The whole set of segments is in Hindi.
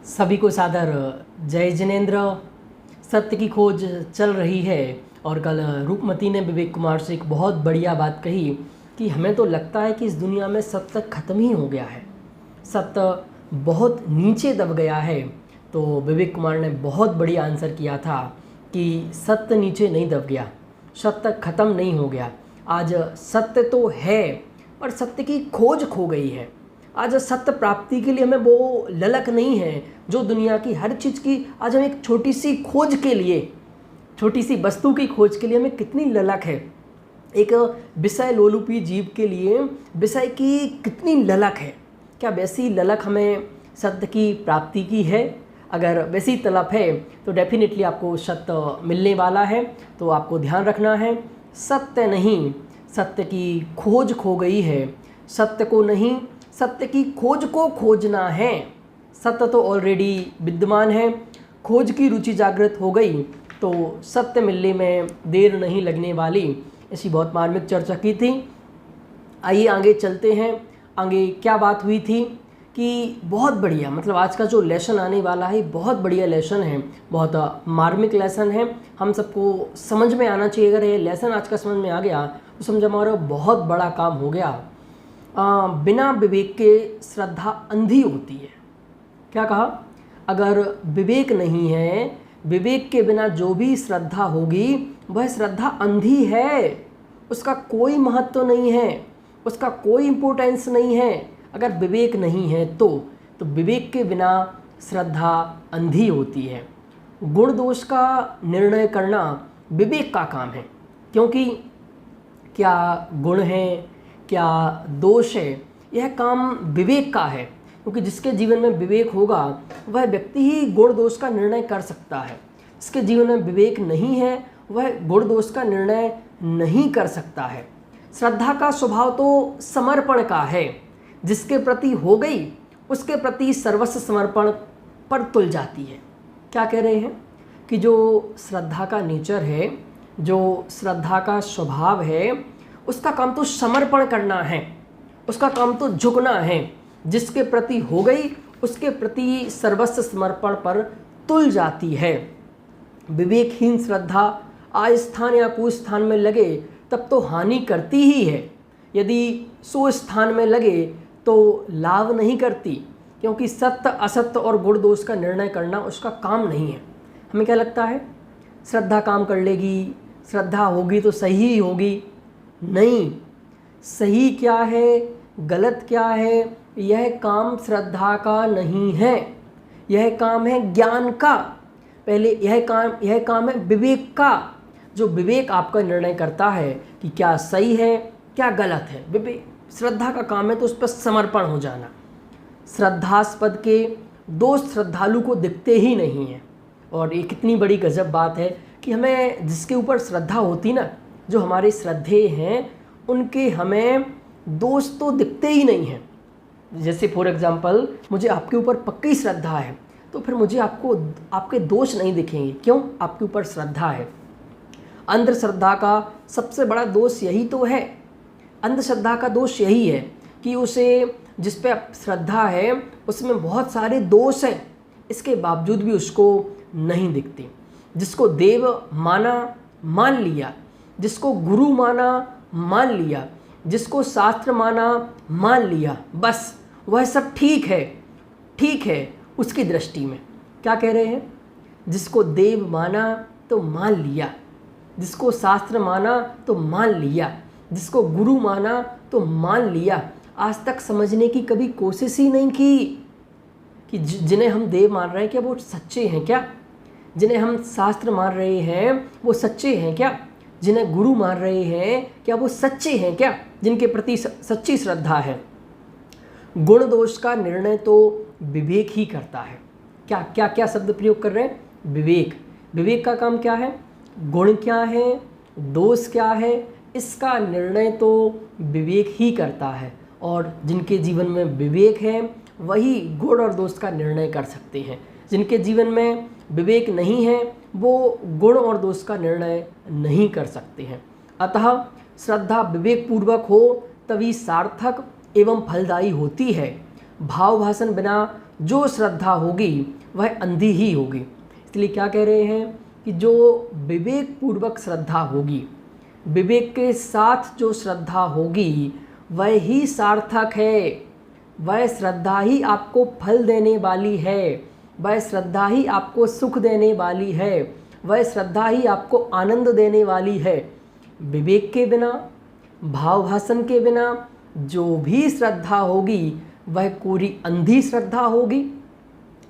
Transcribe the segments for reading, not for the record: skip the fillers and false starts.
सभी को सादर जय जिनेंद्र। सत्य की खोज चल रही है और कल रूपमती ने विवेक कुमार से एक बहुत बढ़िया बात कही कि हमें तो लगता है कि इस दुनिया में सत्य खत्म ही हो गया है, सत्य बहुत नीचे दब गया है। तो विवेक कुमार ने बहुत बढ़िया आंसर किया था कि सत्य नीचे नहीं दब गया, सत्य खत्म नहीं हो गया। आज सत्य तो है पर सत्य की खोज खो गई है। आज सत्य प्राप्ति के लिए हमें वो ललक नहीं है जो दुनिया की हर चीज़ की। आज हम एक छोटी सी खोज के लिए, छोटी सी वस्तु की खोज के लिए हमें कितनी ललक है। एक विषय लोलुपी जीव के लिए विषय की कितनी ललक है। क्या वैसी ललक हमें सत्य की प्राप्ति की है? अगर वैसी तलब है तो डेफिनेटली आपको सत्य मिलने वाला है। तो आपको ध्यान रखना है, सत्य नहीं, सत्य की खोज खो गई है। सत्य को नहीं, सत्य की खोज को खोजना है। सत्य तो ऑलरेडी विद्यमान है, खोज की रुचि जागृत हो गई तो सत्य मिलने में देर नहीं लगने वाली। ऐसी बहुत मार्मिक चर्चा की थी। आइए आगे चलते हैं। आगे क्या बात हुई थी कि बहुत बढ़िया, मतलब आज का जो लेसन आने वाला है बहुत बढ़िया लेसन है, बहुत मार्मिक लेसन है। हम सबको समझ में आना चाहिए। अगर ये लेसन आज का समझ में आ गया तो समझ हमारा बहुत बड़ा काम हो गया। बिना विवेक के श्रद्धा अंधी होती है। क्या कहा? अगर विवेक नहीं है, विवेक के बिना जो भी श्रद्धा होगी वह श्रद्धा अंधी है, उसका कोई महत्व नहीं है, उसका कोई इम्पोर्टेंस नहीं है। अगर विवेक नहीं है तो विवेक के बिना श्रद्धा अंधी होती है। गुण दोष का निर्णय करना विवेक का काम है, क्योंकि क्या गुण है क्या दोष है यह काम विवेक का है। क्योंकि जिसके जीवन में विवेक होगा वह व्यक्ति ही गुण दोष का निर्णय कर सकता है। जिसके जीवन में विवेक नहीं है वह गुण दोष का निर्णय नहीं कर सकता है। श्रद्धा का स्वभाव तो समर्पण का है। जिसके प्रति हो गई उसके प्रति सर्वस्व समर्पण पर तुल जाती है। क्या कह रहे हैं कि जो श्रद्धा का नेचर है, जो श्रद्धा का स्वभाव है, उसका काम तो समर्पण करना है, उसका काम तो झुकना है। जिसके प्रति हो गई उसके प्रति सर्वस्व समर्पण पर तुल जाती है। विवेकहीन श्रद्धा आस्थान या कुस्थान में लगे तब तो हानि करती ही है, यदि सुस्थान में लगे तो लाभ नहीं करती। क्योंकि सत्य असत्य और गुण दोष का निर्णय करना उसका काम नहीं है। हमें क्या लगता है श्रद्धा काम कर लेगी, श्रद्धा होगी तो सही ही होगी। नहीं, सही क्या है गलत क्या है यह काम श्रद्धा का नहीं है, यह काम है ज्ञान का। पहले यह काम है विवेक का। जो विवेक आपका निर्णय करता है कि क्या सही है क्या गलत है। विवेक श्रद्धा का काम है तो उस पर समर्पण हो जाना। श्रद्धास्पद के दोष श्रद्धालु को दिखते ही नहीं हैं। और ये कितनी बड़ी गजब बात है कि हमें जिसके ऊपर श्रद्धा होती ना, जो हमारे श्रद्धेय हैं उनके हमें दोष तो दिखते ही नहीं हैं। जैसे फॉर एग्जांपल मुझे आपके ऊपर पक्की श्रद्धा है तो फिर मुझे आपके दोष नहीं दिखेंगे। क्यों? आपके ऊपर श्रद्धा है। अंधश्रद्धा का सबसे बड़ा दोष यही तो है। अंधश्रद्धा का दोष यही है कि उसे जिस पे श्रद्धा है उसमें बहुत सारे दोष हैं, इसके बावजूद भी उसको नहीं दिखते। जिसको देव माना मान लिया, जिसको गुरु माना मान लिया, जिसको शास्त्र माना मान लिया, बस वह सब ठीक है उसकी दृष्टि में। क्या कह रहे हैं? जिसको देव माना तो मान लिया, जिसको शास्त्र माना तो मान लिया, जिसको गुरु माना तो मान लिया। आज तक समझने की कभी कोशिश ही नहीं की कि जिन्हें हम देव मान रहे हैं क्या वो सच्चे हैं क्या? जिन्हें हम शास्त्र मान रहे हैं वो सच्चे हैं क्या? जिन्हें गुरु मान रहे हैं क्या वो सच्चे हैं क्या? जिनके प्रति सच्ची श्रद्धा है। गुण दोष का निर्णय तो विवेक ही करता है। क्या क्या क्या शब्द प्रयोग कर रहे हैं? विवेक। विवेक का काम क्या है? गुण क्या है, दोष क्या है, इसका निर्णय तो विवेक ही करता है। और जिनके जीवन में विवेक है वही गुण और दोष का निर्णय कर सकते हैं। जिनके जीवन में विवेक नहीं है वो गुण और दोष का निर्णय नहीं कर सकते हैं। अतः श्रद्धा विवेक पूर्वक हो तभी सार्थक एवं फलदायी होती है। भाव भाषण बिना जो श्रद्धा होगी वह अंधी ही होगी। इसलिए क्या कह रहे हैं कि जो विवेक पूर्वक श्रद्धा होगी, विवेक के साथ जो श्रद्धा होगी वह ही सार्थक है, वह श्रद्धा ही आपको फल देने वाली है, वह श्रद्धा ही आपको सुख देने वाली है, वह श्रद्धा ही आपको आनंद देने वाली है। विवेक के बिना, भाव भाषण के बिना जो भी श्रद्धा होगी वह कोरी अंधी श्रद्धा होगी,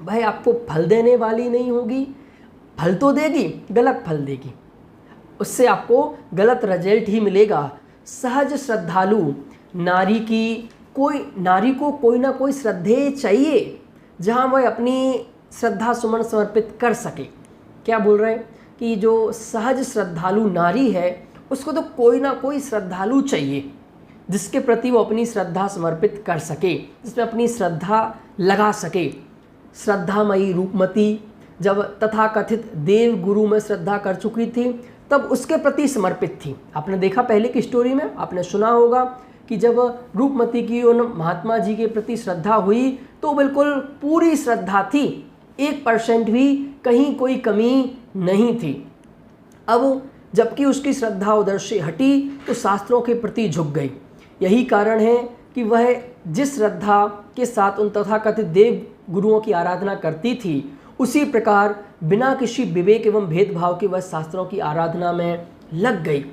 वह आपको फल देने वाली नहीं होगी। फल तो देगी, गलत फल देगी, उससे आपको गलत रिजल्ट ही मिलेगा। सहज श्रद्धालु नारी को कोई ना कोई श्रद्धेय चाहिए जहाँ वह अपनी श्रद्धा सुमन समर्पित कर सके। क्या बोल रहे हैं कि जो सहज श्रद्धालु नारी है उसको तो कोई ना कोई श्रद्धालु चाहिए जिसके प्रति वो अपनी श्रद्धा समर्पित कर सके, जिसमें अपनी श्रद्धा लगा सके। श्रद्धामयी रूपमती जब तथाकथित देव गुरु में श्रद्धा कर चुकी थी तब उसके प्रति समर्पित थी। आपने देखा पहले की स्टोरी में, आपने सुना होगा कि जब रूपमती की उन महात्मा जी के प्रति श्रद्धा हुई तो बिल्कुल पूरी श्रद्धा थी, 1% भी कहीं कोई कमी नहीं थी। अब जबकि उसकी श्रद्धा उधर से हटी तो शास्त्रों के प्रति झुक गई। यही कारण है कि वह जिस श्रद्धा के साथ उन तथाकथित देव गुरुओं की आराधना करती थी उसी प्रकार बिना किसी विवेक एवं भेदभाव के वह शास्त्रों की आराधना में लग गई।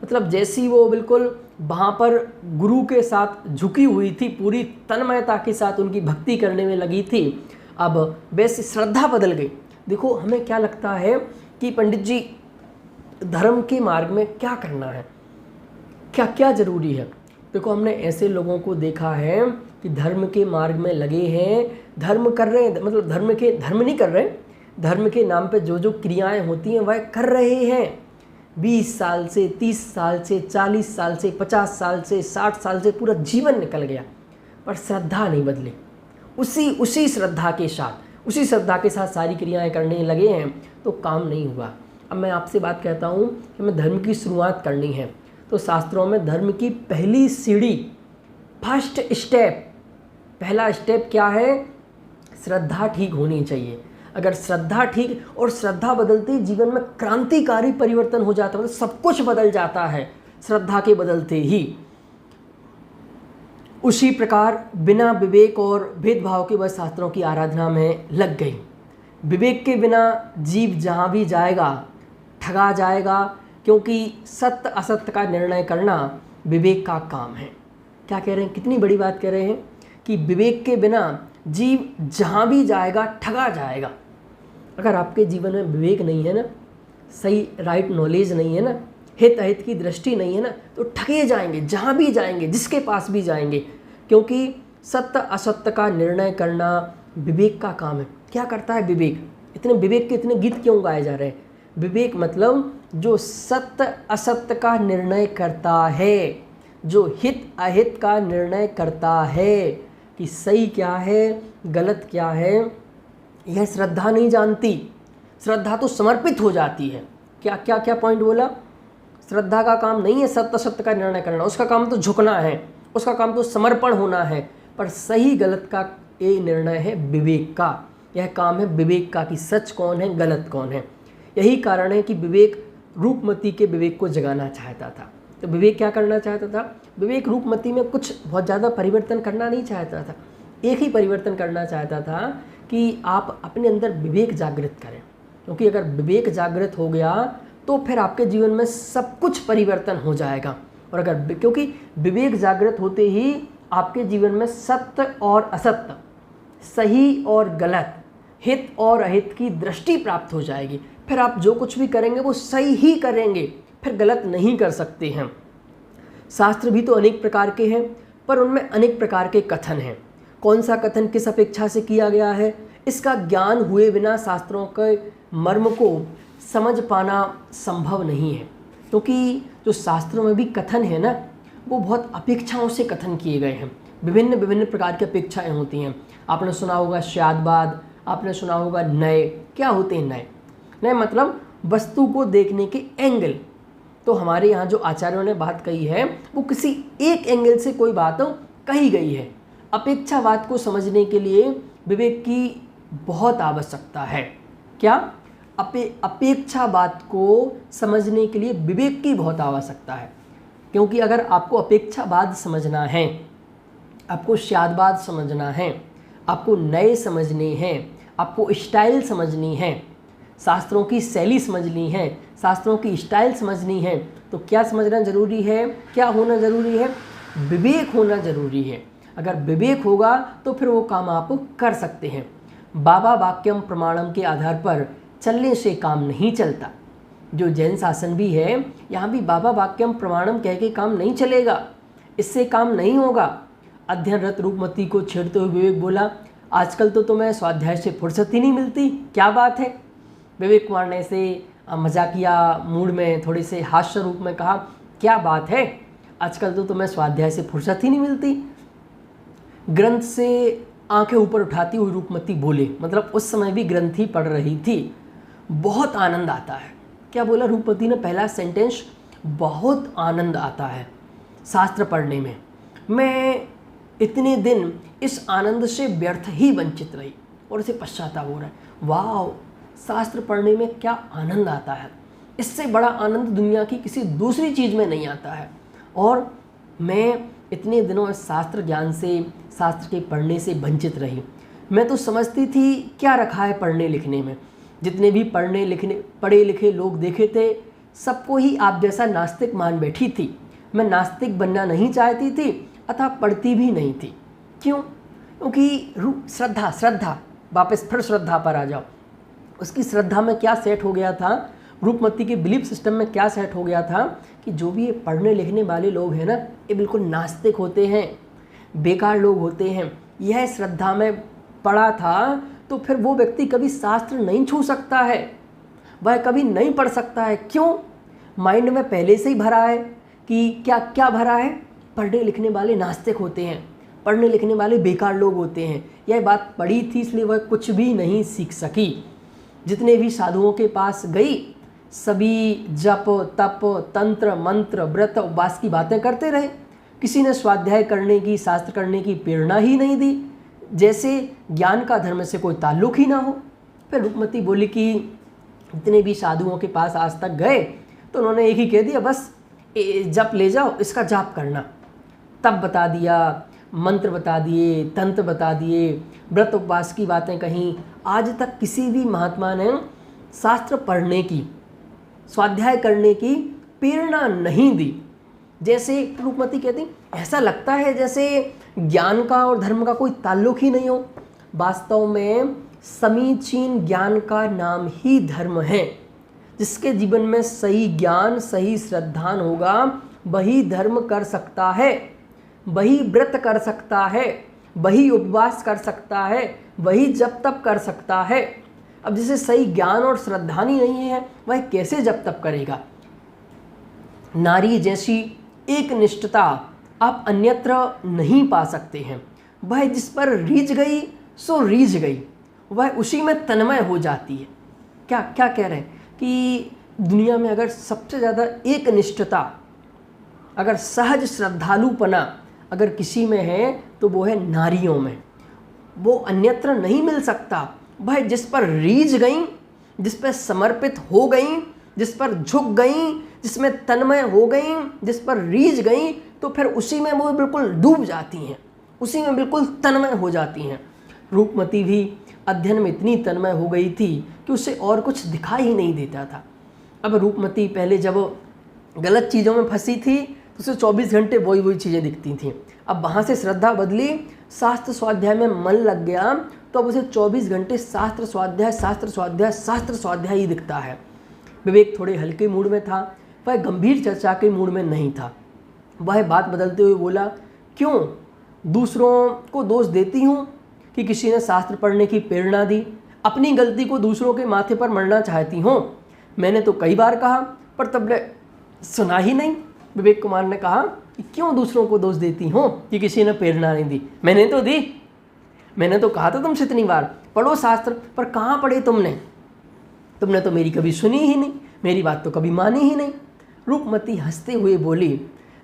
मतलब जैसी वो बिल्कुल वहाँ पर गुरु के साथ झुकी हुई थी, पूरी तन्मयता के साथ उनकी भक्ति करने में लगी थी, अब वैसे श्रद्धा बदल गई। देखो हमें क्या लगता है कि पंडित जी धर्म के मार्ग में क्या करना है, क्या क्या ज़रूरी है। देखो हमने ऐसे लोगों को देखा है कि धर्म के मार्ग में लगे हैं, धर्म कर रहे हैं, मतलब धर्म नहीं कर रहे, धर्म के नाम पे जो जो क्रियाएं होती हैं वह कर रहे हैं। 20 साल से, 30 साल से, 40 साल से, 50 साल से, 60 साल से पूरा जीवन निकल गया पर श्रद्धा नहीं बदली। उसी श्रद्धा के साथ सारी क्रियाएं करने लगे हैं तो काम नहीं हुआ। अब मैं आपसे बात कहता हूँ कि हमें धर्म की शुरुआत करनी है तो शास्त्रों में धर्म की पहली सीढ़ी, फर्स्ट स्टेप, पहला स्टेप क्या है? श्रद्धा ठीक होनी चाहिए। अगर श्रद्धा ठीक, और श्रद्धा बदलते ही जीवन में क्रांतिकारी परिवर्तन हो जाता है, मतलब सब कुछ बदल जाता है श्रद्धा के बदलते ही। उसी प्रकार बिना विवेक और भेदभाव के वह शास्त्रों की आराधना में लग गई। विवेक के बिना जीव जहाँ भी जाएगा ठगा जाएगा, क्योंकि सत्य असत्य का निर्णय करना विवेक का काम है। क्या कह रहे हैं, कितनी बड़ी बात कह रहे हैं कि विवेक के बिना जीव जहाँ भी जाएगा ठगा जाएगा। अगर आपके जीवन में विवेक नहीं है ना, सही राइट नॉलेज नहीं है ना, हित अहित की दृष्टि नहीं है ना, तो ठगे जाएंगे जहाँ भी जाएंगे, जिसके पास भी जाएंगे, क्योंकि सत्य असत्य का निर्णय करना विवेक का काम है। क्या करता है विवेक? इतने विवेक के इतने गीत क्यों गाए जा रहे हैं? विवेक मतलब जो सत्य असत्य का निर्णय करता है, जो हित अहित का निर्णय करता है कि सही क्या है गलत क्या है, यह श्रद्धा नहीं जानती। श्रद्धा तो समर्पित हो जाती है। क्या क्या क्या पॉइंट बोला? श्रद्धा का काम नहीं है सत्य असत्य का निर्णय करना, उसका काम तो झुकना है, उसका काम तो समर्पण होना है, पर सही गलत का ये निर्णय है विवेक का। यह काम है विवेक का कि सच कौन है गलत कौन है। यही कारण है कि विवेक रूपमती के विवेक को जगाना चाहता था। तो विवेक क्या करना चाहता था? विवेक रूपमती में कुछ बहुत ज़्यादा परिवर्तन करना नहीं चाहता था, एक ही परिवर्तन करना चाहता था कि आप अपने अंदर विवेक जागृत करें, क्योंकि अगर विवेक जागृत हो गया तो फिर आपके जीवन में सब कुछ परिवर्तन हो जाएगा। और अगर क्योंकि विवेक जागृत होते ही आपके जीवन में सत्य और असत्य, सही और गलत, हित और अहित की दृष्टि प्राप्त हो जाएगी। फिर आप जो कुछ भी करेंगे वो सही ही करेंगे, फिर गलत नहीं कर सकते हैं। शास्त्र भी तो अनेक प्रकार के हैं, पर उनमें अनेक प्रकार के कथन हैं। कौन सा कथन किस अपेक्षा से किया गया है, इसका ज्ञान हुए बिना शास्त्रों के मर्म को समझ पाना संभव नहीं है। क्योंकि जो शास्त्रों में भी कथन है ना, वो बहुत अपेक्षाओं से कथन किए गए हैं। विभिन्न विभिन्न प्रकार की अपेक्षाएं होती हैं। आपने सुना होगा श्यादवाद, आपने सुना होगा नए। क्या होते हैं नए? नए मतलब वस्तु को देखने के एंगल। तो हमारे यहाँ जो आचार्यों ने बात कही है वो किसी एक एंगल से कोई बात कही गई है। अपेक्षावाद को समझने के लिए विवेक की बहुत आवश्यकता है। क्या? अपेक्षावाद को समझने के लिए विवेक की बहुत आवश्यकता है। क्योंकि अगर आपको अपेक्षावाद समझना है, आपको शादवाद समझना है, आपको नए समझने हैं, आपको स्टाइल समझनी है, शास्त्रों की शैली समझनी है, शास्त्रों की स्टाइल समझनी है, तो क्या समझना जरूरी है? क्या होना जरूरी है? विवेक होना जरूरी है। अगर विवेक होगा तो फिर वो काम आप कर सकते हैं। बाबा वाक्यम प्रमाणम के आधार पर चलने से काम नहीं चलता। जो जैन शासन भी है, यहाँ भी बाबा वाक्यम प्रमाणम कह के काम नहीं चलेगा, इससे काम नहीं होगा। अध्ययनरत रूपमती को छेड़ते हुए विवेक बोला, आजकल तो तुम्हें स्वाध्याय से फुर्सत ही नहीं मिलती, क्या बात है? विवेक कुमार ने ऐसे मजाकिया मूड में, थोड़े से हास्य रूप में कहा, क्या बात है, आजकल तो तुम्हें स्वाध्याय से फुर्सत ही नहीं मिलती। ग्रंथ से आंखें ऊपर उठाती हुई रूपमती बोले, मतलब उस समय भी ग्रंथ ही पढ़ रही थी। बहुत आनंद आता है। क्या बोला रूपमती ने? पहला सेंटेंस, बहुत आनंद आता है शास्त्र पढ़ने में। मैं इतने दिन इस आनंद से व्यर्थ ही वंचित रही और इसे पश्चाताप हो रहा है। वाह, शास्त्र पढ़ने में क्या आनंद आता है, इससे बड़ा आनंद दुनिया की किसी दूसरी चीज़ में नहीं आता है। और मैं इतने दिनों इस शास्त्र ज्ञान से, शास्त्र के पढ़ने से वंचित रही। मैं तो समझती थी क्या रखा है पढ़ने लिखने में। जितने भी पढ़े लिखे लोग देखे थे, सबको ही आप जैसा नास्तिक मान बैठी थी। मैं नास्तिक बनना नहीं चाहती थी, अतः पढ़ती भी नहीं थी। क्यों? क्योंकि श्रद्धा, वापस फिर श्रद्धा पर आ जाओ। उसकी श्रद्धा में क्या सेट हो गया था, रूपमती के बिलीफ सिस्टम में क्या सेट हो गया था कि जो भी ये पढ़ने लिखने वाले लोग हैं ना, ये बिल्कुल नास्तिक होते हैं, बेकार लोग होते हैं। यह श्रद्धा में पढ़ा था तो फिर वो व्यक्ति कभी शास्त्र नहीं छू सकता है, वह कभी नहीं पढ़ सकता है। क्यों? माइंड में पहले से ही भरा है कि क्या क्या भरा है, पढ़ने लिखने वाले नास्तिक होते हैं, पढ़ने लिखने वाले बेकार लोग होते हैं। यह बात पढ़ी थी, इसलिए वह कुछ भी नहीं सीख सकी। जितने भी साधुओं के पास गई, सभी जप तप तंत्र मंत्र व्रत उपवास की बातें करते रहे। किसी ने स्वाध्याय करने की, शास्त्र करने की प्रेरणा ही नहीं दी, जैसे ज्ञान का धर्म से कोई ताल्लुक ही ना हो। फिर रूपमती बोली कि जितने भी साधुओं के पास आज तक गए तो उन्होंने एक ही कह दिया, बस जप ले जाओ, इसका जाप करना। तप बता दिया, मंत्र बता दिए, तंत्र बता दिए, व्रत उपवास की बातें कहीं। आज तक किसी भी महात्मा ने शास्त्र पढ़ने की, स्वाध्याय करने की प्रेरणा नहीं दी। जैसे रूपमती कहती, ऐसा लगता है जैसे ज्ञान का और धर्म का कोई ताल्लुक ही नहीं हो। वास्तव में समीचीन ज्ञान का नाम ही धर्म है। जिसके जीवन में सही ज्ञान, सही श्रद्धान होगा, वही धर्म कर सकता है, वही व्रत कर सकता है, वही उपवास कर सकता है, वही जप तप कर सकता है। अब जिसे सही ज्ञान और श्रद्धा ही नहीं है, वह कैसे जप तप करेगा? नारी जैसी एक निष्ठता आप अन्यत्र नहीं पा सकते हैं। वह जिस पर रीझ गई सो रीझ गई, वह उसी में तन्मय हो जाती है। क्या क्या कह रहे हैं कि दुनिया में अगर सबसे ज़्यादा एक निष्ठता, अगर सहज श्रद्धालुपना अगर किसी में है तो वो है नारियों में। वो अन्यत्र नहीं मिल सकता। वह जिस पर रीझ गई, जिस पर समर्पित हो गई, जिस पर झुक गई, जिसमें तन्मय हो गई, जिस पर रीझ गई, तो फिर उसी में वो बिल्कुल डूब जाती हैं, उसी में बिल्कुल तन्मय हो जाती हैं। रूपमती भी अध्ययन में इतनी तन्मय हो गई थी कि उसे और कुछ दिखाई ही नहीं देता था। अब रूपमती पहले जब गलत चीज़ों में फंसी थी तो उसे 24 घंटे वही चीज़ें दिखती थीं। अब वहाँ से श्रद्धा बदली, शास्त्र स्वाध्याय में मन लग गया, तो अब उसे 24 घंटे शास्त्र स्वाध्याय, शास्त्र स्वाध्याय, शास्त्र स्वाध्याय ही दिखता है। विवेक थोड़े हल्के मूड में था, वह गंभीर चर्चा के मूड में नहीं था। वह बात बदलते हुए बोला, क्यों दूसरों को दोष देती हूँ कि किसी ने शास्त्र पढ़ने की प्रेरणा दी? अपनी गलती को दूसरों के माथे पर मढ़ना चाहती हूँ। मैंने तो कई बार कहा, पर तब ने सुना ही नहीं। विवेक कुमार ने कहा कि क्यों दूसरों को दोष देती हूँ कि किसी ने प्रेरणा नहीं दी? मैंने तो दी, मैंने तो कहा था तुमसे इतनी बार पढ़ो शास्त्र, पर कहाँ पढ़े तुमने? तुमने तो मेरी कभी सुनी ही नहीं, मेरी बात तो कभी मानी ही नहीं। रूपमती हंसते हुए बोली,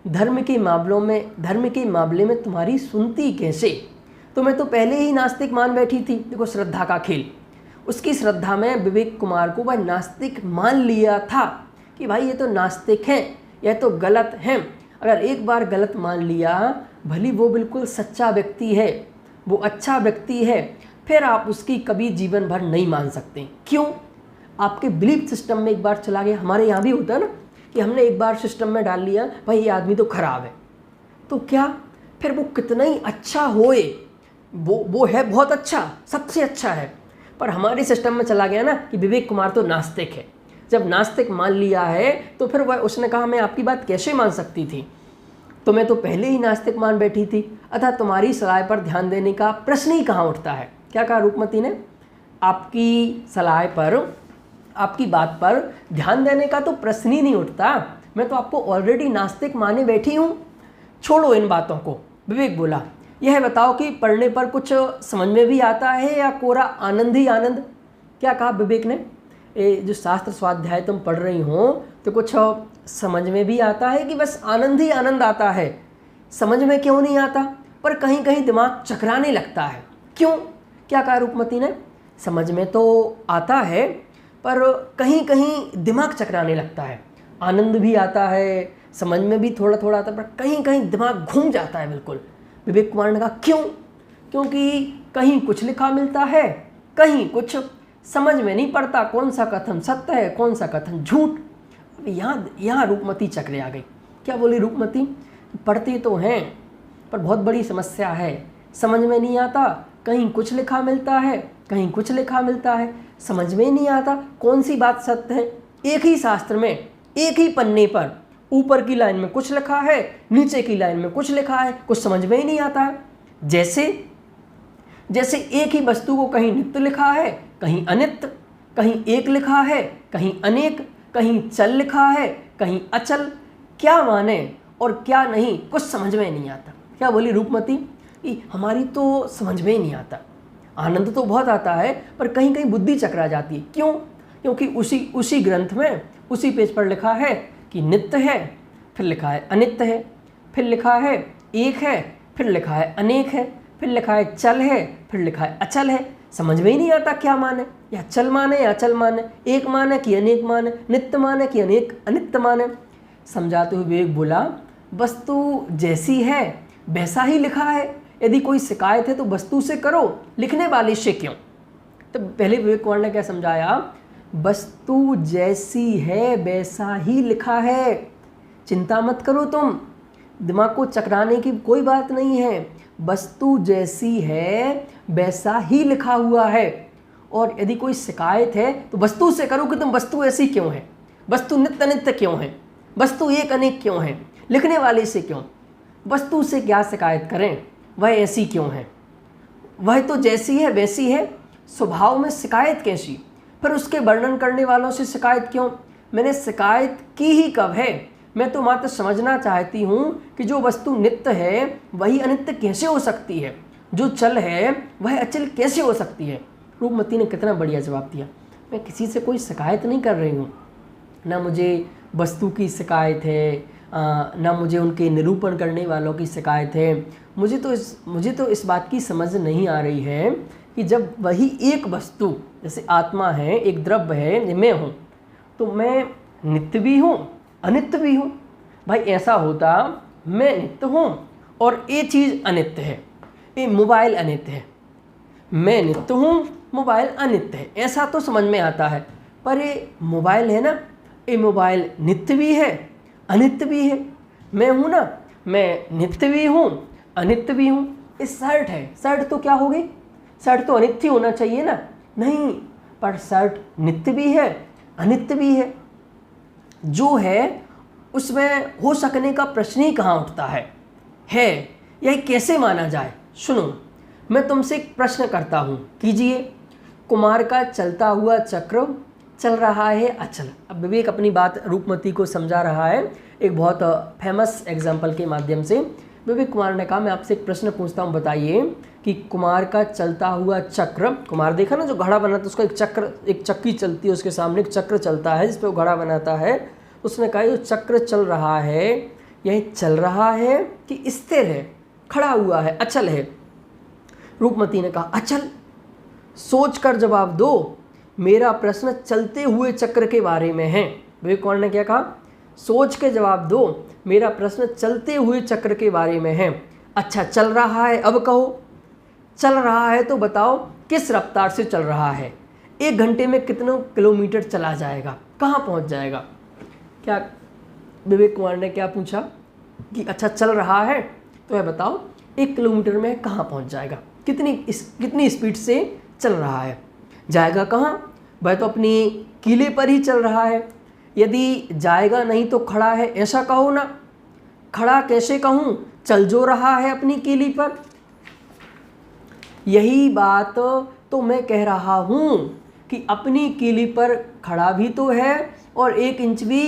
धर्म के मामले में तुम्हारी सुनती कैसे? तुम्हें तो पहले ही नास्तिक मान बैठी थी। देखो श्रद्धा का खेल, उसकी श्रद्धा में विवेक कुमार को वह नास्तिक मान लिया था कि भाई ये तो नास्तिक हैं, यह तो गलत हैं। अगर एक बार गलत मान लिया, भली वो बिल्कुल सच्चा व्यक्ति है, वो अच्छा व्यक्ति है, फिर आप उसकी कभी जीवन भर नहीं मान सकते। क्यों? आपके बिलीफ सिस्टम में एक बार चला गया। हमारे यहाँ भी होता है ना कि हमने एक बार सिस्टम में डाल लिया भाई ये आदमी तो खराब है, तो क्या फिर वो कितना ही अच्छा होए, वो है बहुत अच्छा, सबसे अच्छा है, पर हमारे सिस्टम में चला गया ना कि विवेक कुमार तो नास्तिक है। जब नास्तिक मान लिया है तो फिर वह उसने कहा मैं आपकी बात कैसे मान सकती थी, तुम्हें तो पहले ही नास्तिक मान बैठी थी, अतः तुम्हारी सलाह पर ध्यान देने का प्रश्न ही कहाँ उठता है। क्या कहा रूपमती ने? आपकी सलाह पर, आपकी बात पर ध्यान देने का तो प्रश्न ही नहीं उठता, मैं तो आपको ऑलरेडी नास्तिक माने बैठी हूँ, छोड़ो इन बातों को। विवेक बोला, यह बताओ कि पढ़ने पर कुछ समझ में भी आता है या कोरा आनंद ही आनंद? क्या कहा विवेक ने? ये जो शास्त्र स्वाध्याय तुम पढ़ रही हो तो कुछ समझ में भी आता है कि बस आनंद ही आनंद आता है? समझ में क्यों नहीं आता, पर कहीं कहीं दिमाग चकराने लगता है। क्यों? क्या कहा रूपमती ने? समझ में तो आता है पर कहीं कहीं दिमाग चकराने लगता है। आनंद भी आता है, समझ में भी थोड़ा थोड़ा आता है, पर कहीं कहीं दिमाग घूम जाता है बिल्कुल। विवेक कुमार ने कहा क्यों? क्योंकि कहीं कुछ लिखा मिलता है, कहीं कुछ, समझ में नहीं पड़ता कौन सा कथन सत्य है कौन सा कथन झूठ। अब यहाँ रूपमती चक्रे आ गई। क्या बोली रूपमती? पढ़ते तो हैं पर बहुत बड़ी समस्या है, समझ में नहीं आता, कहीं कुछ लिखा मिलता है कहीं कुछ लिखा मिलता है, समझ में नहीं आता कौन सी बात सत्य है। एक ही शास्त्र में, एक ही पन्ने पर ऊपर की लाइन में कुछ लिखा है, नीचे की लाइन में कुछ लिखा है, कुछ समझ में ही नहीं आता है। जैसे एक ही वस्तु को कहीं नित्य लिखा है कहीं अनित्य, कहीं एक लिखा है कहीं अनेक, कहीं चल लिखा है कहीं अचल, क्या माने और क्या नहीं कुछ समझ में नहीं आता। क्या बोली रूपमती? कि हमारी तो समझ में ही नहीं आता, आनंद तो बहुत आता है पर कहीं कहीं बुद्धि चकरा जाती है। क्यों? क्योंकि उसी ग्रंथ में उसी पेज पर लिखा है कि नित्य है, फिर लिखा है अनित्य है, फिर लिखा है एक है, फिर लिखा है अनेक है, फिर लिखा है चल है, फिर लिखा है अचल है। समझ में ही नहीं आता क्या माने, या चल माने या अचल माने, एक माने कि अनेक माने, नित्य माने कि अनेक अनित्य माने। समझाते हुए विवेक बोला, वस्तु जैसी है वैसा ही लिखा है, यदि कोई शिकायत है तो वस्तु से करो, लिखने वाले से क्यों। तो पहले विवेक कुमार ने क्या समझाया? वस्तु जैसी है वैसा ही लिखा है, चिंता मत करो तुम, दिमाग को चकराने की कोई बात नहीं है, वस्तु जैसी है वैसा ही लिखा हुआ है। और यदि कोई शिकायत है तो वस्तु से करो कि तुम वस्तु ऐसी क्यों है, वस्तु नित्य नित्य क्यों है, वस्तु एक अनेक क्यों है, लिखने वाले से क्यों। वस्तु से क्या शिकायत करें, वह ऐसी क्यों है, वह तो जैसी है वैसी है, स्वभाव में शिकायत कैसी, फिर उसके वर्णन करने वालों से शिकायत क्यों। मैंने शिकायत की ही कब है, मैं तो मात्र समझना चाहती हूँ कि जो वस्तु नित्य है वही अनित्य कैसे हो सकती है, जो चल है वह अचल कैसे हो सकती है। रूपमती ने कितना बढ़िया जवाब दिया, मैं किसी से कोई शिकायत नहीं कर रही हूँ, ना मुझे वस्तु की शिकायत है, ना मुझे उनके निरूपण करने वालों की शिकायत है। मुझे तो इस बात की समझ नहीं आ रही है कि जब वही एक वस्तु जैसे आत्मा है, एक द्रव्य है, मैं हूँ, तो मैं नित्य भी हूँ अनित्य भी हूँ। भाई ऐसा होता मैं नित्य हूँ और ये चीज़ अनित्य है, ये मोबाइल अनित्य है, मैं नित्य हूँ मोबाइल अनित्य है, ऐसा तो समझ में आता है। पर ये मोबाइल है ना, ये मोबाइल नित्य भी है अनित्य भी है। मैं हूँ ना, मैं नित्य भी हूँ अनित्य भी हूँ। ये शर्ट है, शर्ट तो क्या होगी, शर्ट तो अनित्य होना चाहिए ना, नहीं, पर शर्ट नित्य भी है अनित्य भी है। जो है उसमें हो सकने का प्रश्न ही कहाँ उठता है यह कैसे माना जाए। सुनो, मैं तुमसे एक प्रश्न करता हूँ, कीजिए। कुमार का चलता हुआ चक्र चल रहा है अचल। अब विवेक अपनी बात रूपमती को समझा रहा है एक बहुत फेमस एग्जाम्पल के माध्यम से। विवेक कुमार ने कहा, मैं आपसे एक प्रश्न पूछता हूँ, बताइए कि कुमार का चलता हुआ चक्र, कुमार देखा ना जो घड़ा बनाता है उसका एक चक्की चलती है, उसके सामने एक चक्र चलता है जिस पे वो घड़ा बनाता है। उसने कहा जो चक्र चल रहा है यह चल रहा है कि स्थिर है, खड़ा हुआ है, अचल है। रूपमती ने कहा, अचल, सोच कर जवाब दो, मेरा प्रश्न चलते हुए चक्र के बारे में है। विवेक कुमार ने क्या कहा, सोच के जवाब दो, मेरा प्रश्न चलते हुए चक्र के बारे में है। अच्छा, चल रहा है, अब कहो, चल रहा है तो बताओ किस रफ्तार से चल रहा है, 1 घंटे में कितने किलोमीटर चला जाएगा, कहाँ पहुँच जाएगा। क्या विवेक कुमार ने क्या पूछा कि अच्छा चल रहा है तो यह बताओ 1 किलोमीटर में कहाँ पहुँच जाएगा, कितनी स्पीड से चल रहा है, जाएगा कहाँ, वह तो अपनी किले पर ही चल रहा है। यदि जाएगा नहीं तो खड़ा है ऐसा कहो ना, खड़ा कैसे कहूँ, चल जो रहा है अपनी किले पर। यही बात तो मैं कह रहा हूँ कि अपनी किले पर खड़ा भी तो है और 1 इंच भी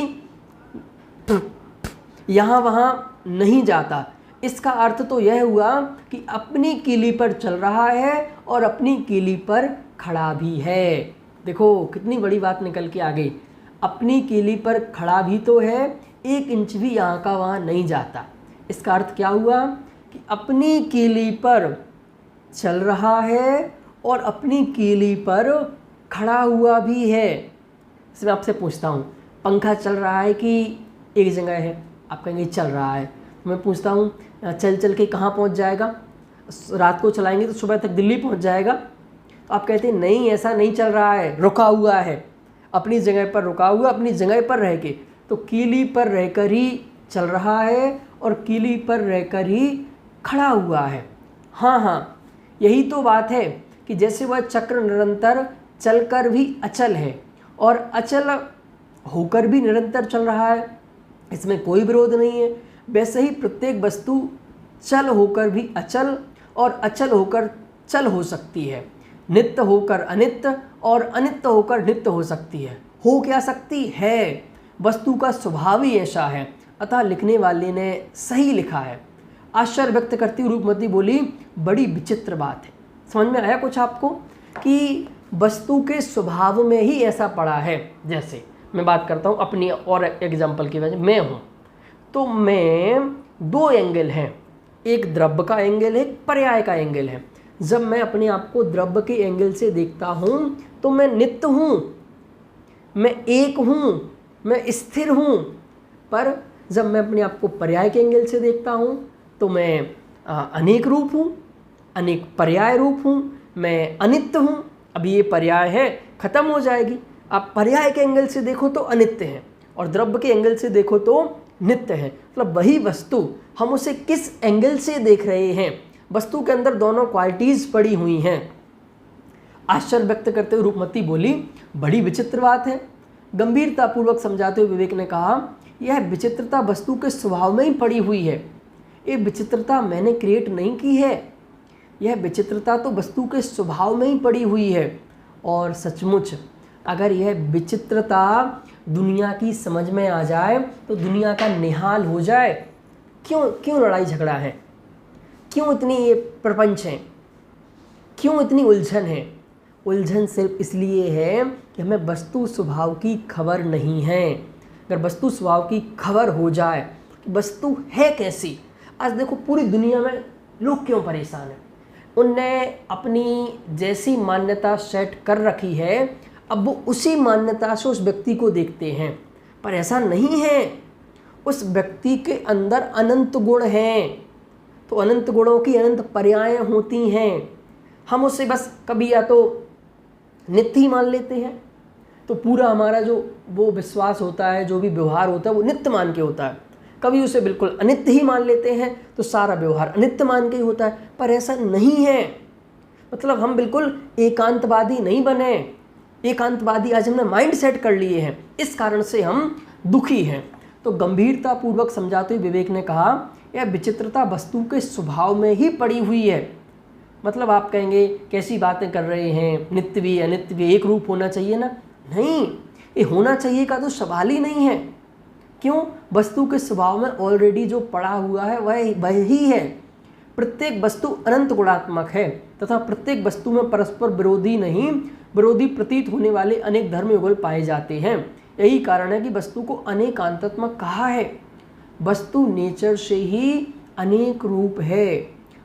यहाँ वहाँ नहीं जाता। इसका अर्थ तो यह हुआ कि अपनी किले पर चल रहा है और अपनी किले पर खड़ा भी है। देखो कितनी बड़ी बात निकल के आ गई, अपनी किले पर खड़ा भी तो है, 1 इंच भी यहाँ का वहाँ नहीं जाता। इसका अर्थ क्या हुआ कि अपनी किले पर चल रहा है और अपनी किले पर खड़ा हुआ भी है। इसमें आपसे पूछता हूँ, पंखा चल रहा है कि एक जगह है, आप कहेंगे चल रहा है। मैं पूछता हूँ चल चल के कहाँ पहुँच जाएगा, रात को चलाएंगे तो सुबह तक दिल्ली पहुँच जाएगा। तो आप कहते हैं नहीं, ऐसा नहीं चल रहा है, रुका हुआ है, अपनी जगह पर रुका हुआ, अपनी जगह पर रह के। तो कीली पर रहकर ही चल रहा है और कीली पर रहकर ही खड़ा हुआ है। हाँ हाँ, यही तो बात है कि जैसे वह चक्र निरंतर चलकर भी अचल है और अचल होकर भी निरंतर चल रहा है, इसमें कोई विरोध नहीं है, वैसे ही प्रत्येक वस्तु चल होकर भी अचल और अचल होकर चल हो सकती है, नित्य होकर अनित्य और अनित्य होकर नित्य हो सकती है। हो क्या सकती है, वस्तु का स्वभाव ही ऐसा है। अतः लिखने वाले ने सही लिखा है। आश्चर्य व्यक्त करती रूपमती बोली, बड़ी विचित्र बात है। समझ में आया कुछ आपको कि वस्तु के स्वभाव में ही ऐसा पड़ा है। जैसे मैं बात करता हूँ अपनी और एग्जाम्पल की वजह, मैं हूँ तो मैं 2 एंगल हैं, एक द्रव्य का एंगल है, एक पर्याय का एंगल है। जब मैं अपने आप को द्रव्य के एंगल से देखता हूँ तो मैं नित्य हूँ, मैं एक हूँ, मैं स्थिर हूँ। पर जब मैं अपने आप को पर्याय के एंगल से देखता हूँ तो मैं अनेक रूप हूँ, अनेक पर्याय रूप हूँ, मैं अनित्य हूँ। अब ये पर्याय है, खत्म हो जाएगी। आप पर्याय के एंगल से देखो तो अनित्य है और द्रव्य के एंगल से देखो तो नित्य है। मतलब वही वस्तु, हम उसे किस एंगल से देख रहे हैं, वस्तु के अंदर दोनों क्वालिटीज़ पड़ी हुई हैं। आश्चर्य व्यक्त करते हुए रूपमती बोली, बड़ी विचित्र बात है। गंभीरतापूर्वक समझाते हुए विवेक ने कहा, यह विचित्रता वस्तु के स्वभाव में ही पड़ी हुई है, ये विचित्रता मैंने क्रिएट नहीं की है, यह विचित्रता तो वस्तु के स्वभाव में ही पड़ी हुई है। और सचमुच अगर यह विचित्रता दुनिया की समझ में आ जाए तो दुनिया का निहाल हो जाए। क्यों लड़ाई झगड़ा है, क्यों इतनी ये प्रपंच है, क्यों इतनी उलझन है। उलझन सिर्फ इसलिए है कि हमें वस्तु स्वभाव की खबर नहीं है। अगर वस्तु स्वभाव की खबर हो जाए कि वस्तु है कैसी। आज देखो पूरी दुनिया में लोग क्यों परेशान हैं, उनने अपनी जैसी मान्यता सेट कर रखी है, अब वो उसी मान्यता से उस व्यक्ति को देखते हैं। पर ऐसा नहीं है, उस व्यक्ति के अंदर अनंत गुण हैं, तो अनंत गुणों की अनंत पर्याय होती हैं। हम उसे बस कभी या तो नित्य ही मान लेते हैं, तो पूरा हमारा जो वो विश्वास होता है, जो भी व्यवहार होता है वो नित्य मान के होता है। कभी उसे बिल्कुल अनित्य ही मान लेते हैं तो सारा व्यवहार अनित्य मान के ही होता है। पर ऐसा नहीं है, मतलब हम बिल्कुल एकांतवादी नहीं बने। एकांतवादी आज हमने माइंड सेट कर लिए हैं, इस कारण से हम दुखी हैं। तो गंभीरतापूर्वक समझाते हुए विवेक ने कहा, यह विचित्रता वस्तु के स्वभाव में ही पड़ी हुई है। मतलब आप कहेंगे कैसी बातें कर रहे हैं, नित्य भी अनित्य भी एक रूप होना चाहिए ना। नहीं, ये होना चाहिए का तो सवाल ही नहीं है। क्यों, वस्तु के स्वभाव में ऑलरेडी जो पड़ा हुआ है वह ही है। प्रत्येक वस्तु अनंत गुणात्मक है तथा प्रत्येक वस्तु में परस्पर विरोधी नहीं, विरोधी प्रतीत होने वाले अनेक धर्म युगल पाए जाते हैं। यही कारण है कि वस्तु को अनेकांतात्मक कहा है। वस्तु नेचर से ही अनेक रूप है,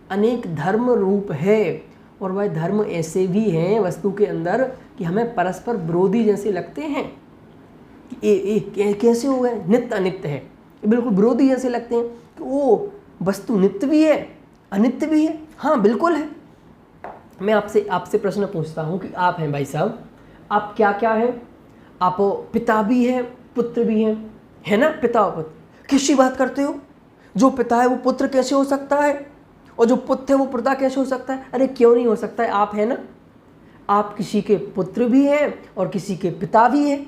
अनेक धर्म रूप है और वह धर्म ऐसे भी हैं वस्तु के अंदर कि हमें परस्पर विरोधी जैसे लगते हैं कि ये कैसे हो गए, नित्य अनित्य है, ये बिल्कुल विरोधी जैसे लगते हैं कि वो वस्तु नित्य भी है अनित्य भी है। हाँ बिल्कुल है। मैं आपसे प्रश्न पूछता हूँ कि आप हैं भाई साहब, आप क्या क्या हैं? आप पिता भी हैं पुत्र भी हैं, है ना? पिता और पुत्र, किसकी बात करते हो? जो पिता है वो पुत्र कैसे हो सकता है, और जो पुत्र है वो पिता कैसे हो सकता है? अरे क्यों नहीं हो सकता है? आप है ना, आप किसी के पुत्र भी हैं और किसी के पिता भी हैं,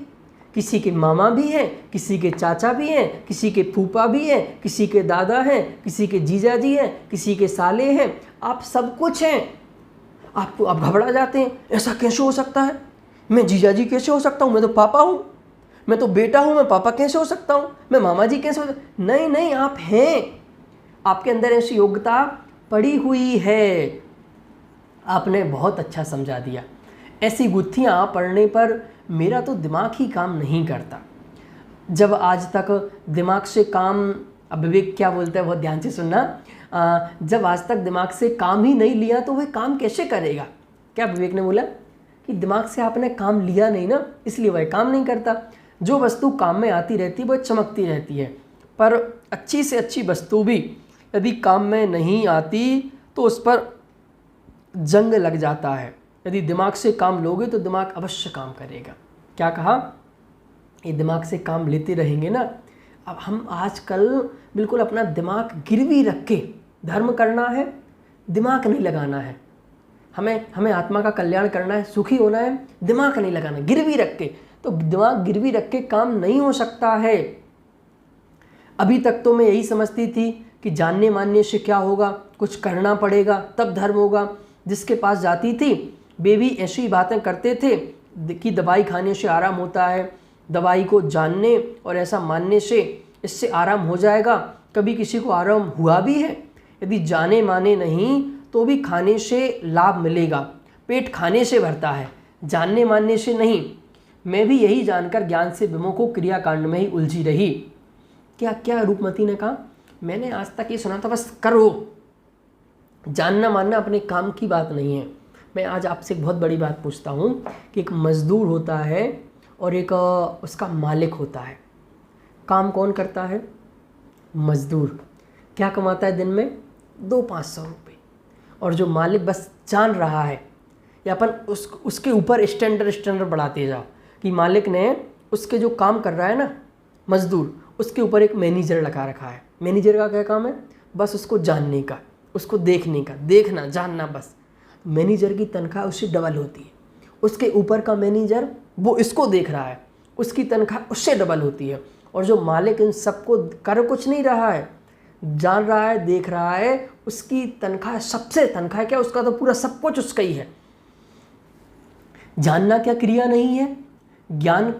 किसी के मामा भी हैं, किसी के चाचा भी हैं, किसी के फूफा भी हैं, किसी के दादा हैं, किसी के जीजा जी हैं, किसी के साले हैं, आप सब कुछ हैं। आप घबरा जाते हैं, ऐसा कैसे हो सकता है? मैं जीजा जी कैसे हो सकता हूँ? मैं तो पापा हूँ, मैं तो बेटा हूँ, मैं पापा कैसे हो सकता हूँ? मैं मामा जी कैसे हो सकता? नहीं नहीं, आप हैं, आपके अंदर ऐसी योग्यता पड़ी हुई है। आपने बहुत अच्छा समझा दिया। ऐसी गुत्थियाँ पढ़ने पर मेरा तो दिमाग ही काम नहीं करता। जब आज तक दिमाग से काम, अब विवेक क्या बोलता है बहुत ध्यान से सुनना, जब आज तक दिमाग से काम ही नहीं लिया तो वह काम कैसे करेगा? क्या विवेक ने बोला कि दिमाग से आपने काम लिया नहीं ना, इसलिए वह काम नहीं करता। जो वस्तु काम में आती रहती है वह चमकती रहती है, पर अच्छी से अच्छी वस्तु भी यदि काम में नहीं आती तो उस पर जंग लग जाता है। यदि दिमाग से काम लोगे तो दिमाग अवश्य काम करेगा। क्या कहा? ये दिमाग से काम लेते रहेंगे ना। अब हम आजकल बिल्कुल अपना दिमाग गिरवी रख के धर्म करना है, दिमाग नहीं लगाना है। हमें आत्मा का कल्याण करना है, सुखी होना है, दिमाग नहीं लगाना, गिरवी रख के। तो दिमाग गिरवी रख के काम नहीं हो सकता है। अभी तक तो मैं यही समझती थी कि जानने मानने से क्या होगा, कुछ करना पड़ेगा तब धर्म होगा। जिसके पास जाती थी वे भी ऐसी बातें करते थे कि दवाई खाने से आराम होता है, दवाई को जानने और ऐसा मानने से इससे आराम हो जाएगा। कभी किसी को आराम हुआ भी है? यदि जाने माने नहीं तो भी खाने से लाभ मिलेगा। पेट खाने से भरता है, जानने मानने से नहीं। मैं भी यही जानकर ज्ञान से विमुख को क्रियाकांड में ही उलझी रही। क्या क्या रूपमती ने कहा? मैंने आज तक ये सुना था बस करो, जानना मानना अपने काम की बात नहीं है। मैं आज आपसे एक बहुत बड़ी बात पूछता हूँ कि एक मजदूर होता है और एक उसका मालिक होता है। काम कौन करता है? मजदूर। क्या कमाता है दिन में? 200-500 रुपये। और जो मालिक बस जान रहा है, या अपन उसके ऊपर स्टैंडर्ड बढ़ाते जाओ कि मालिक ने उसके जो काम कर रहा है ना मजदूर, उसके ऊपर एक मैनेजर लगा रखा है। मैनेजर का क्या काम है? बस उसको जानने का, उसको देखने का, देखना जानना बस। मैनेजर की तनख्वाह उससे डबल होती है। उसके ऊपर का मैनेजर वो इसको देख रहा है, उसकी तनख्वाह उससे डबल होती है। और जो मालिक इन सबको कर कुछ नहीं रहा है, जान रहा है, देख रहा है, उसकी तनख्वाह सबसे, तनख्वाह क्या, उसका तो पूरा सब कुछ उसका ही है। जानना क्या क्रिया नहीं है? ज्ञान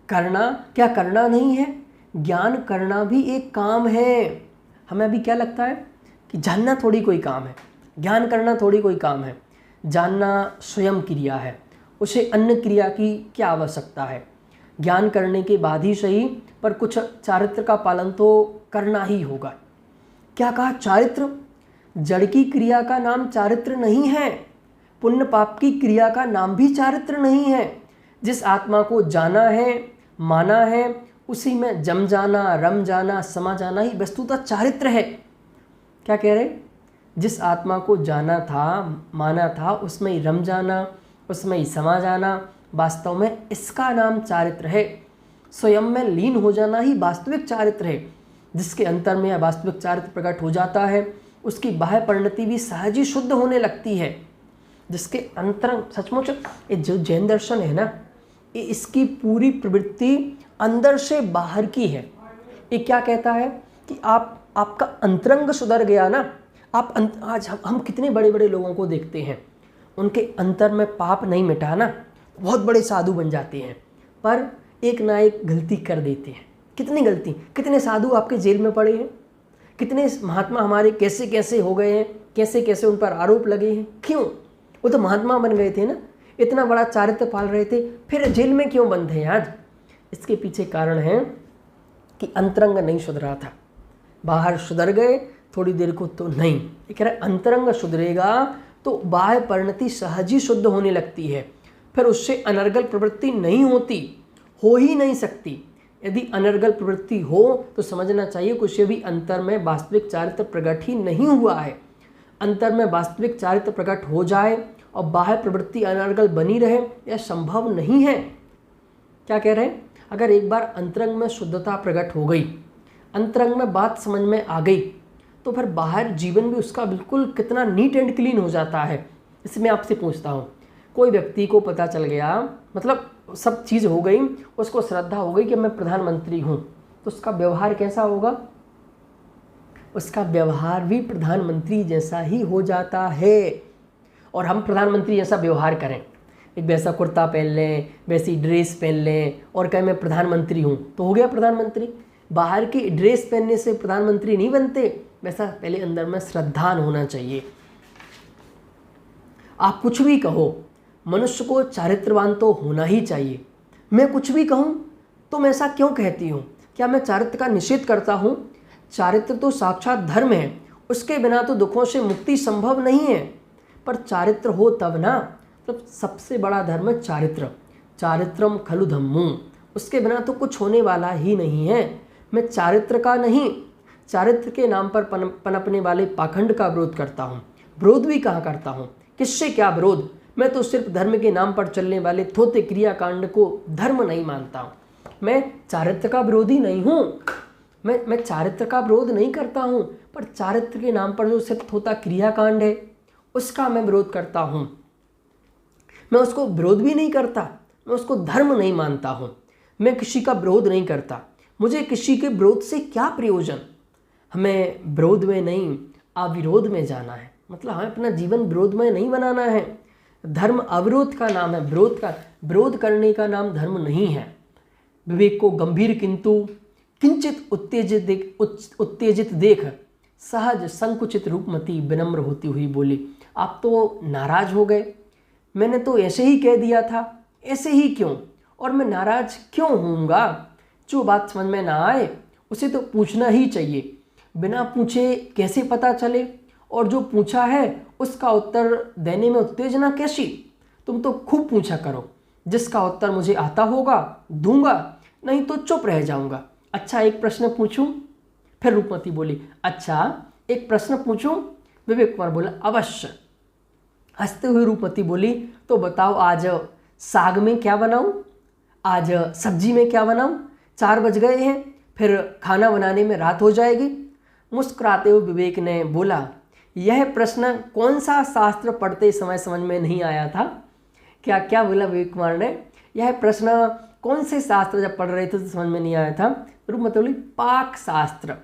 करना क्या करना नहीं है? ज्ञान करना भी एक काम है। हमें अभी क्या लगता है कि जानना थोड़ी कोई काम है, ज्ञान करना थोड़ी कोई काम है। जानना स्वयं क्रिया है, उसे अन्य क्रिया की क्या आवश्यकता है? ज्ञान करने के बाद ही सही, पर कुछ चारित्र का पालन तो करना ही होगा। क्या कहा? चारित्र। जड़ की क्रिया का नाम चारित्र नहीं है, पुण्य पाप की क्रिया का नाम भी चारित्र नहीं है। जिस आत्मा को जाना है, माना है, उसी में जम जाना, रम जाना, समा जाना ही वस्तुतः चारित्र है। क्या कह रहे? जिस आत्मा को जाना था, माना था, उसमें ही रम जाना, उसमें ही समा जाना, वास्तव में इसका नाम चारित्र है। स्वयं में लीन हो जाना ही वास्तविक चारित्र है। जिसके अंतर में यह वास्तविक चारित्र प्रकट हो जाता है, उसकी बाह्य परिणति भी सहज ही शुद्ध होने लगती है। जिसके अंतरंग, सचमुच ये जो जैन दर्शन है ना, ये इसकी पूरी प्रवृत्ति अंदर से बाहर की है। ये क्या कहता है कि आपका अंतरंग सुधर गया ना। आज हम कितने बड़े बड़े लोगों को देखते हैं, उनके अंतर में पाप नहीं मिटा ना, बहुत बड़े साधु बन जाते हैं, पर एक ना एक गलती कर देते हैं। कितनी गलती, कितने साधु आपके जेल में पड़े हैं, कितने महात्मा हमारे कैसे कैसे हो गए हैं, कैसे कैसे उन पर आरोप लगे हैं। क्यों? वो तो महात्मा बन गए थे ना, इतना बड़ा चारित्र पाल रहे थे, फिर जेल में क्यों बंद हैं आज? इसके पीछे कारण है कि अंतरंग नहीं सुधरा था। बाहर सुधर गए थोड़ी देर को तो नहीं, ये कह रहे अंतरंग सुधरेगा तो बाह्य परिणति सहज ही शुद्ध होने लगती है, फिर उससे अनर्गल प्रवृत्ति नहीं होती, हो ही नहीं सकती। यदि अनर्गल प्रवृत्ति हो तो समझना चाहिए कुछ भी अंतर में वास्तविक चारित्र प्रकट ही नहीं हुआ है। अंतर में वास्तविक चारित्र प्रकट हो जाए और बाह्य प्रवृत्ति अनर्गल बनी रहे, यह संभव नहीं है। क्या कह रहे हैं? अगर एक बार अंतरंग में शुद्धता प्रकट हो गई, अंतरंग में बात समझ में आ गई, तो फिर बाहर जीवन भी उसका बिल्कुल कितना नीट एंड क्लीन हो जाता है। इसमें आपसे पूछता हूँ, कोई व्यक्ति को पता चल गया, मतलब सब चीज़ हो गई, उसको श्रद्धा हो गई कि मैं प्रधानमंत्री हूँ, तो उसका व्यवहार कैसा होगा? उसका व्यवहार भी प्रधानमंत्री जैसा ही हो जाता है। और हम प्रधानमंत्री जैसा व्यवहार करें, एक वैसा कुर्ता पहन लें, वैसी ड्रेस पहन लें और कहें मैं प्रधानमंत्री हूँ, तो हो गया प्रधानमंत्री। बाहर की ड्रेस पहनने से प्रधानमंत्री नहीं बनते, वैसा पहले अंदर में श्रद्धान होना चाहिए। आप कुछ भी कहो, मनुष्य को चारित्रवान तो होना ही चाहिए। मैं कुछ भी कहूँ तो मैं ऐसा क्यों कहती हूँ? क्या मैं चारित्र का निषेध करता हूँ? चारित्र तो साक्षात धर्म है, उसके बिना तो दुखों से मुक्ति संभव नहीं है। पर चारित्र हो तब ना, मतलब सबसे बड़ा धर्म है चारित्र। चारित्रम खलु धम्मो, उसके बिना तो कुछ होने वाला ही नहीं है। मैं चारित्र का नहीं, चारित्र के नाम पर पनपने वाले पाखंड का विरोध करता हूँ। विरोध भी कहाँ करता हूँ, किससे क्या विरोध? मैं तो सिर्फ धर्म के नाम पर चलने वाले थोते क्रियाकांड को धर्म नहीं मानता हूँ। मैं चारित्र का विरोधी नहीं हूँ, मैं चारित्र का विरोध नहीं करता हूँ, पर चारित्र के नाम पर जो सिर्फ थोता क्रियाकांड है उसका मैं विरोध करता हूँ। मैं उसको विरोध भी नहीं करता, मैं उसको धर्म नहीं मानता हूँ। मैं किसी का विरोध नहीं करता, मुझे किसी के विरोध से क्या प्रयोजन? हमें विरोध में नहीं, अविरोध में जाना है। मतलब हमें अपना जीवन विरोध में नहीं बनाना है। धर्म अविरोध का नाम है, विरोध करने का नाम धर्म नहीं है। विवेक को गंभीर किंतु किंचित उत्तेजित देख सहज संकुचित रूपमती विनम्र होती हुई बोली, आप तो नाराज हो गए, मैंने तो ऐसे ही कह दिया था, ऐसे ही क्यों? और मैं नाराज क्यों होऊंगा? जो बात समझ में ना आए उसे तो पूछना ही चाहिए। बिना पूछे कैसे पता चले? और जो पूछा है उसका उत्तर देने में उत्तेजना कैसी? तुम तो खूब पूछा करो, जिसका उत्तर मुझे आता होगा दूंगा, नहीं तो चुप रह जाऊंगा। अच्छा एक प्रश्न पूछूं? फिर रूपमती बोली, अच्छा एक प्रश्न पूछूं? विवेक कुमार बोला, अवश्य। हंसते हुए रूपमती बोली, तो बताओ आज साग में क्या बनाऊं? आज सब्जी में क्या बनाऊं? 4 बज गए हैं, फिर खाना बनाने में रात हो जाएगी। मुस्कुराते हुए विवेक ने बोला, यह प्रश्न कौन सा शास्त्र पढ़ते समय समझ में नहीं आया था? क्या बोला विवेक कुमार ने? यह प्रश्न कौन से शास्त्र जब पढ़ रहे थे तो समझ में नहीं आया था? रूपमती बोली, पाक शास्त्र।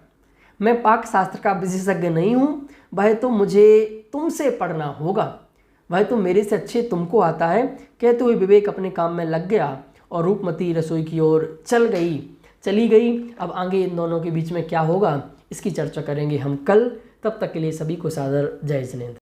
मैं पाक शास्त्र का विशेषज्ञ नहीं हूँ, वह तो मुझे तुमसे पढ़ना होगा, वह तो मेरे से अच्छे तुमको आता है। कहते हुए विवेक अपने काम में लग गया और रूपमती रसोई की ओर चली गई। अब आगे इन दोनों के बीच में क्या होगा इसकी चर्चा करेंगे हम कल। तब तक के लिए सभी को सादर जय जिनेंद्र।